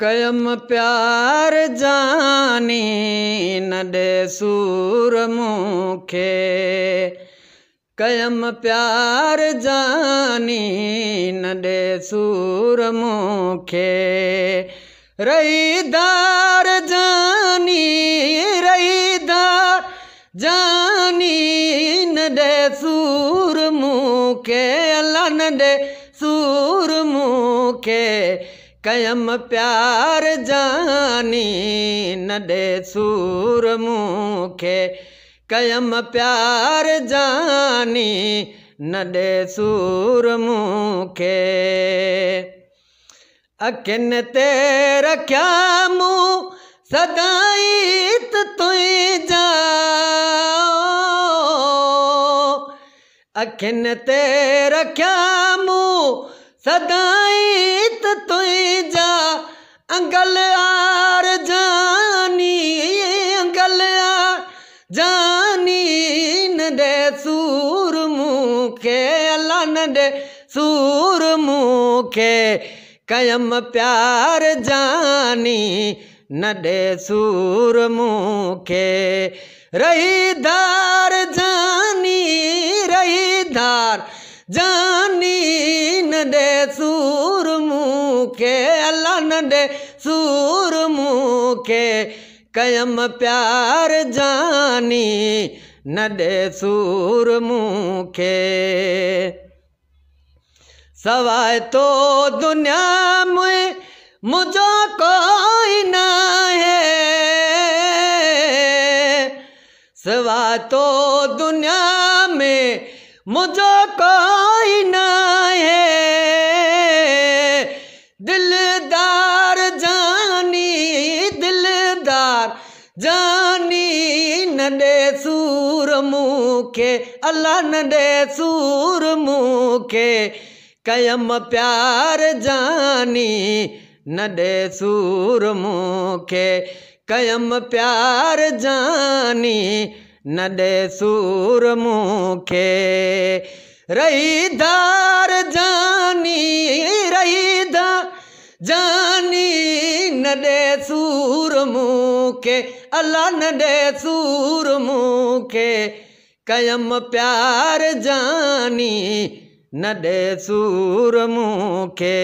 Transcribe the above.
कयम प्यार जानी न दे सूर मूंखे। कयम प्यार जानी न दे सूर मूंखे। रहीदार जानी रहीदार जानी न दे सूर मूंखे। अल्लाह न दे सूर मूंखे। कयम प्यार जानी न दे सूर मूंखे। कयम प्यार जानी न दे सूर मूंखे। अखियुनि ते रखिया मूं सदाई तुंहिंजा। अखियुनि ते रखिया मूं सदाई तुंहिंजा। अंगल आर जानी अंगल आर जानी न दे सूर मूंखे। अल्लाह न दे सूर मूंखे। कयम प्यार जानी न दे सूर मूंखे। रहीदार जानी रहीदार जानी न दे सूर मूंखे। अल्लाह न दे सूर मूंखे। कयम प्यार जानी न दे सूर मूंखे। सवाए तो दुनिया में मुझो कोई ना है। सवाए तो दुनिया में मुझो कोई ना है। दिलदार जानी दिलदार जानी न दे सूर मूंखे। अल्लाह न दे सूर मूंखे। कयम प्यार जानी न दे सूर मूंखे। कयम प्यार जानी न दे सूर मूंखे। रहीदार जानी रहीदार जानी न दे सूर मूंखे। अल्लाह न दे सूर मूंखे। कयम प्यार जानी न दे सूर मूंखे।